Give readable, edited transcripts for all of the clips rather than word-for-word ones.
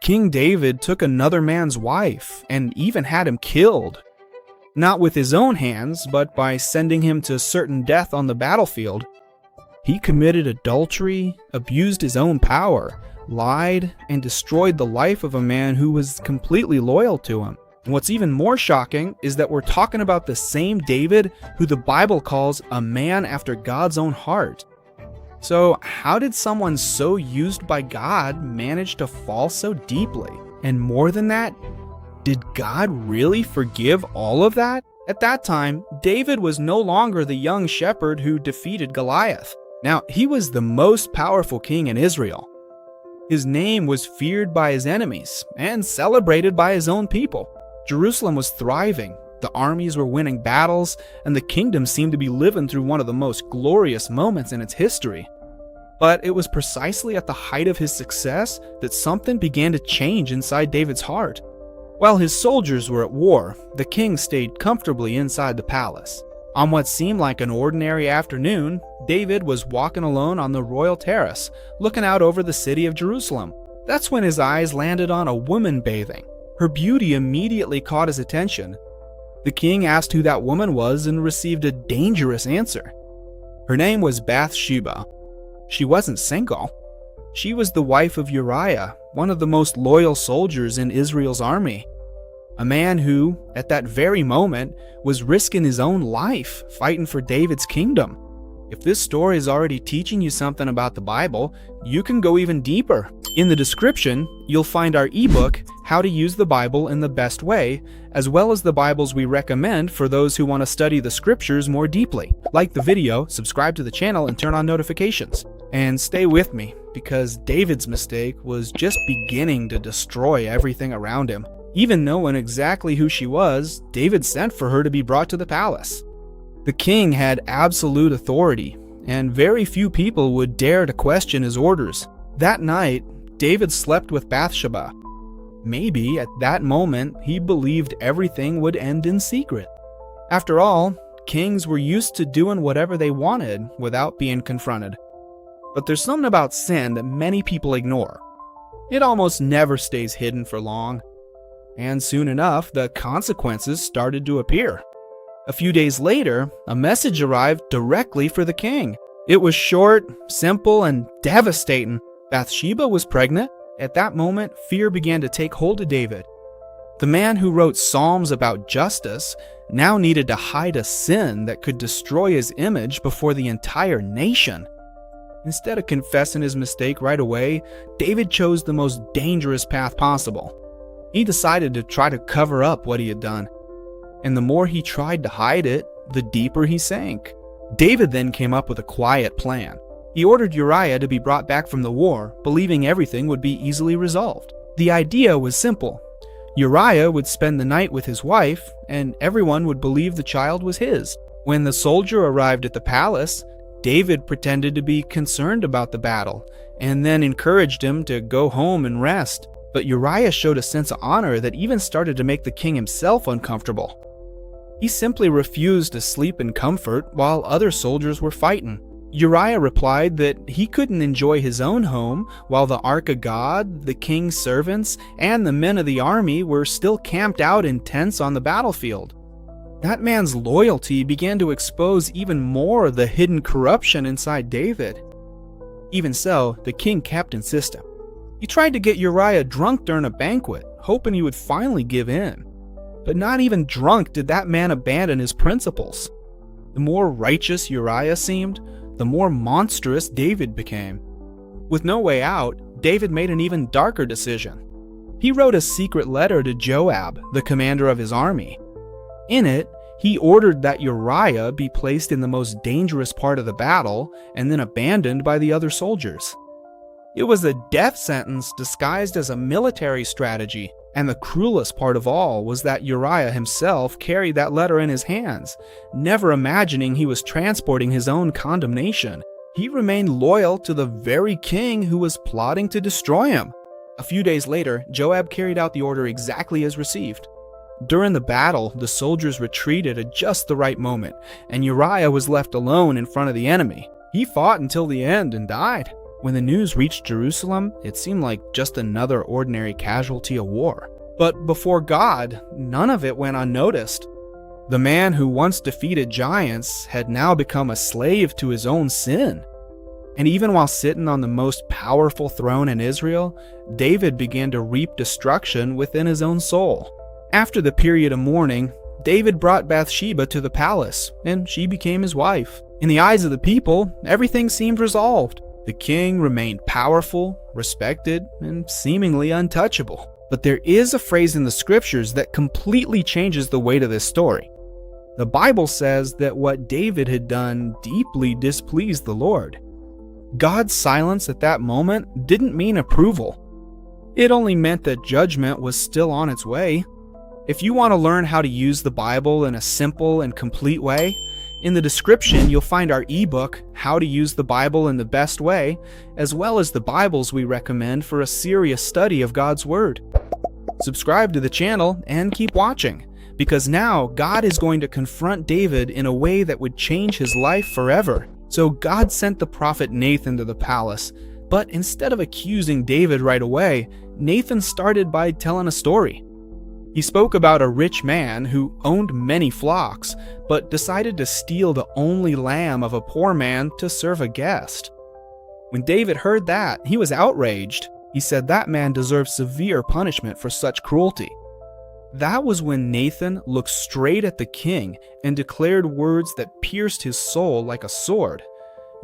King David took another man's wife and even had him killed. Not with his own hands, but by sending him to certain death on the battlefield. He committed adultery, abused his own power, lied, and destroyed the life of a man who was completely loyal to him. And what's even more shocking is that we're talking about the same David who the Bible calls a man after God's own heart. So how did someone so used by God manage to fall so deeply? And more than that, did God really forgive all of that? At that time, David was no longer the young shepherd who defeated Goliath. Now, he was the most powerful king in Israel. His name was feared by his enemies and celebrated by his own people. Jerusalem was thriving, the armies were winning battles, and the kingdom seemed to be living through one of the most glorious moments in its history. But it was precisely at the height of his success that something began to change inside David's heart. While his soldiers were at war, the king stayed comfortably inside the palace. On what seemed like an ordinary afternoon, David was walking alone on the royal terrace, looking out over the city of Jerusalem. That's when his eyes landed on a woman bathing. Her beauty immediately caught his attention. The king asked who that woman was and received a dangerous answer. Her name was Bathsheba. She wasn't single. She was the wife of Uriah, one of the most loyal soldiers in Israel's army. A man who, at that very moment, was risking his own life fighting for David's kingdom. If this story is already teaching you something about the Bible, you can go even deeper. In the description, you'll find our ebook, How to Use the Bible in the Best Way, as well as the Bibles we recommend for those who want to study the scriptures more deeply. Like the video, subscribe to the channel, and turn on notifications. And stay with me, because David's mistake was just beginning to destroy everything around him. Even knowing exactly who she was, David sent for her to be brought to the palace. The king had absolute authority, and very few people would dare to question his orders. That night, David slept with Bathsheba. Maybe at that moment, he believed everything would end in secret. After all, kings were used to doing whatever they wanted without being confronted. But there's something about sin that many people ignore. It almost never stays hidden for long. And soon enough, the consequences started to appear. A few days later, a message arrived directly for the king. It was short, simple, and devastating. Bathsheba was pregnant. At that moment, fear began to take hold of David. The man who wrote psalms about justice now needed to hide a sin that could destroy his image before the entire nation. Instead of confessing his mistake right away, David chose the most dangerous path possible. He decided to try to cover up what he had done. And the more he tried to hide it, the deeper he sank. David then came up with a quiet plan. He ordered Uriah to be brought back from the war, believing everything would be easily resolved. The idea was simple. Uriah would spend the night with his wife, and everyone would believe the child was his. When the soldier arrived at the palace, David pretended to be concerned about the battle, and then encouraged him to go home and rest. But Uriah showed a sense of honor that even started to make the king himself uncomfortable. He simply refused to sleep in comfort while other soldiers were fighting. Uriah replied that he couldn't enjoy his own home while the Ark of God, the king's servants, and the men of the army were still camped out in tents on the battlefield. That man's loyalty began to expose even more of the hidden corruption inside David. Even so, the king kept insisting. He tried to get Uriah drunk during a banquet, hoping he would finally give in. But not even drunk did that man abandon his principles. The more righteous Uriah seemed, the more monstrous David became. With no way out, David made an even darker decision. He wrote a secret letter to Joab, the commander of his army. In it, he ordered that Uriah be placed in the most dangerous part of the battle and then abandoned by the other soldiers. It was a death sentence disguised as a military strategy, and the cruelest part of all was that Uriah himself carried that letter in his hands, never imagining he was transporting his own condemnation. He remained loyal to the very king who was plotting to destroy him. A few days later, Joab carried out the order exactly as received. During the battle, the soldiers retreated at just the right moment, and Uriah was left alone in front of the enemy. He fought until the end and died. When the news reached Jerusalem, it seemed like just another ordinary casualty of war. But before God, none of it went unnoticed. The man who once defeated giants had now become a slave to his own sin. And even while sitting on the most powerful throne in Israel, David began to reap destruction within his own soul. After the period of mourning, David brought Bathsheba to the palace, and she became his wife. In the eyes of the people, everything seemed resolved. The king remained powerful, respected, and seemingly untouchable. But there is a phrase in the scriptures that completely changes the weight of this story. The Bible says that what David had done deeply displeased the Lord. God's silence at that moment didn't mean approval. It only meant that judgment was still on its way. If you want to learn how to use the Bible in a simple and complete way, in the description you'll find our ebook, How to Use the Bible in the Best Way, as well as the Bibles we recommend for a serious study of God's Word. Subscribe to the channel and keep watching, because now God is going to confront David in a way that would change his life forever. So God sent the prophet Nathan to the palace, but instead of accusing David right away, Nathan started by telling a story. He spoke about a rich man who owned many flocks, but decided to steal the only lamb of a poor man to serve a guest. When David heard that, he was outraged. He said that man deserved severe punishment for such cruelty. That was when Nathan looked straight at the king and declared words that pierced his soul like a sword.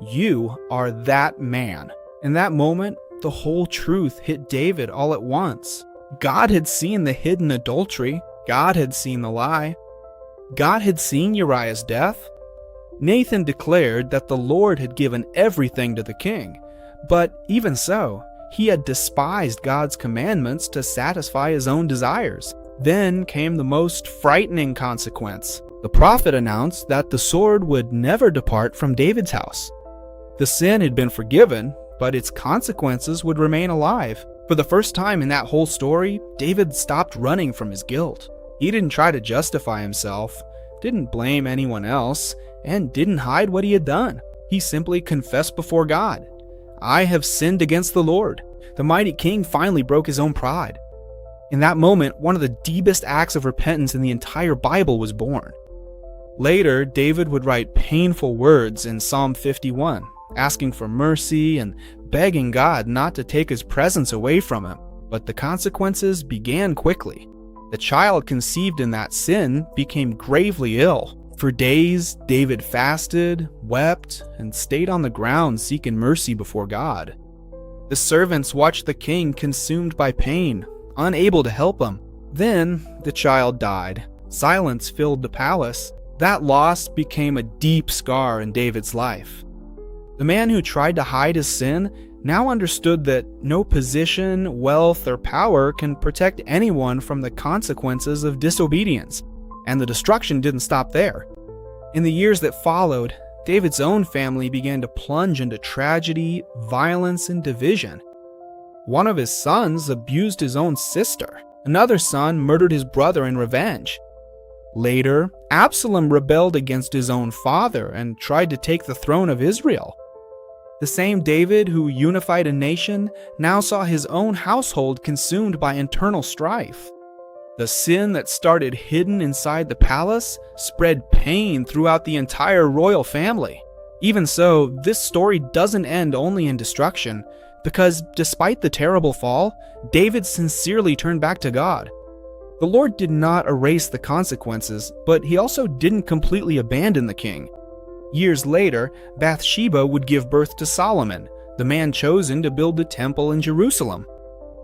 "You are that man." In that moment, the whole truth hit David all at once. God had seen the hidden adultery. God had seen the lie. God had seen Uriah's death. Nathan declared that the Lord had given everything to the king, but even so, he had despised God's commandments to satisfy his own desires. Then came the most frightening consequence. The prophet announced that the sword would never depart from David's house. The sin had been forgiven, but its consequences would remain alive. For the first time in that whole story, David stopped running from his guilt. He didn't try to justify himself, didn't blame anyone else, and didn't hide what he had done. He simply confessed before God, "I have sinned against the Lord." The mighty king finally broke his own pride. In that moment, one of the deepest acts of repentance in the entire Bible was born. Later, David would write painful words in Psalm 51, asking for mercy and begging God not to take his presence away from him. But the consequences began quickly. The child conceived in that sin became gravely ill. For days, David fasted, wept, and stayed on the ground seeking mercy before God. The servants watched the king consumed by pain, unable to help him. Then the child died. Silence filled the palace. That loss became a deep scar in David's life. The man who tried to hide his sin now understood that no position, wealth, or power can protect anyone from the consequences of disobedience, and the destruction didn't stop there. In the years that followed, David's own family began to plunge into tragedy, violence, and division. One of his sons abused his own sister. Another son murdered his brother in revenge. Later, Absalom rebelled against his own father and tried to take the throne of Israel. The same David who unified a nation now saw his own household consumed by internal strife. The sin that started hidden inside the palace spread pain throughout the entire royal family. Even so, this story doesn't end only in destruction, because despite the terrible fall, David sincerely turned back to God. The Lord did not erase the consequences, but he also didn't completely abandon the king. Years later, Bathsheba would give birth to Solomon, the man chosen to build the temple in Jerusalem.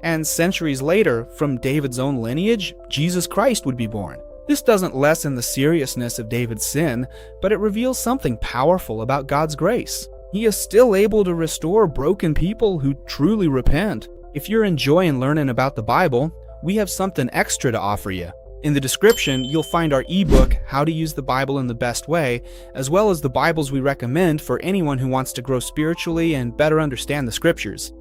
And centuries later, from David's own lineage, Jesus Christ would be born. This doesn't lessen the seriousness of David's sin, but it reveals something powerful about God's grace. He is still able to restore broken people who truly repent. If you're enjoying learning about the Bible, we have something extra to offer you. In the description, you'll find our ebook, How to Use the Bible in the Best Way, as well as the Bibles we recommend for anyone who wants to grow spiritually and better understand the scriptures.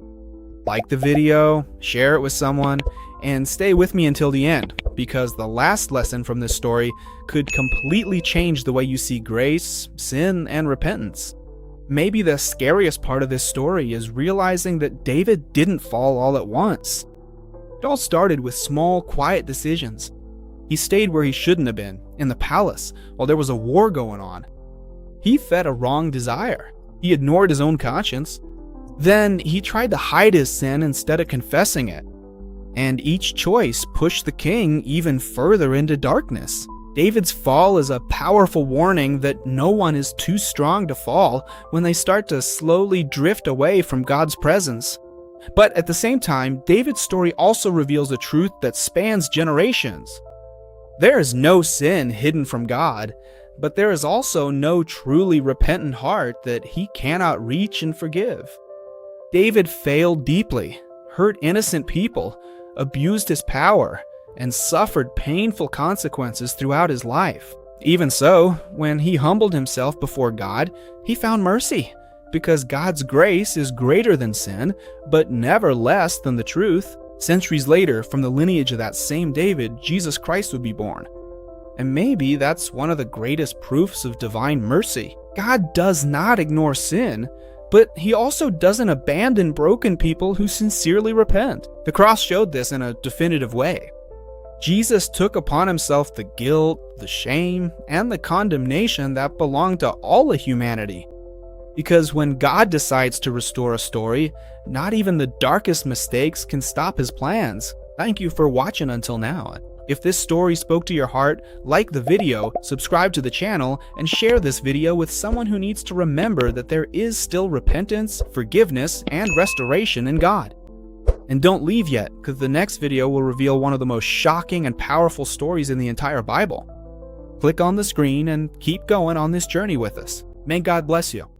Like the video, share it with someone, and stay with me until the end, because the last lesson from this story could completely change the way you see grace, sin, and repentance. Maybe the scariest part of this story is realizing that David didn't fall all at once. It all started with small, quiet decisions. He stayed where he shouldn't have been, in the palace, while there was a war going on. He fed a wrong desire. He ignored his own conscience. Then he tried to hide his sin instead of confessing it. And each choice pushed the king even further into darkness. David's fall is a powerful warning that no one is too strong to fall when they start to slowly drift away from God's presence. But at the same time, David's story also reveals a truth that spans generations. There is no sin hidden from God, but there is also no truly repentant heart that he cannot reach and forgive. David failed deeply, hurt innocent people, abused his power, and suffered painful consequences throughout his life. Even so, when he humbled himself before God, he found mercy, because God's grace is greater than sin, but never less than the truth. Centuries later, from the lineage of that same David, Jesus Christ would be born. And maybe that's one of the greatest proofs of divine mercy. God does not ignore sin, but he also doesn't abandon broken people who sincerely repent. The cross showed this in a definitive way. Jesus took upon himself the guilt, the shame, and the condemnation that belonged to all of humanity. Because when God decides to restore a story, not even the darkest mistakes can stop his plans. Thank you for watching until now. If this story spoke to your heart, like the video, subscribe to the channel, and share this video with someone who needs to remember that there is still repentance, forgiveness, and restoration in God. And don't leave yet, because the next video will reveal one of the most shocking and powerful stories in the entire Bible. Click on the screen and keep going on this journey with us. May God bless you.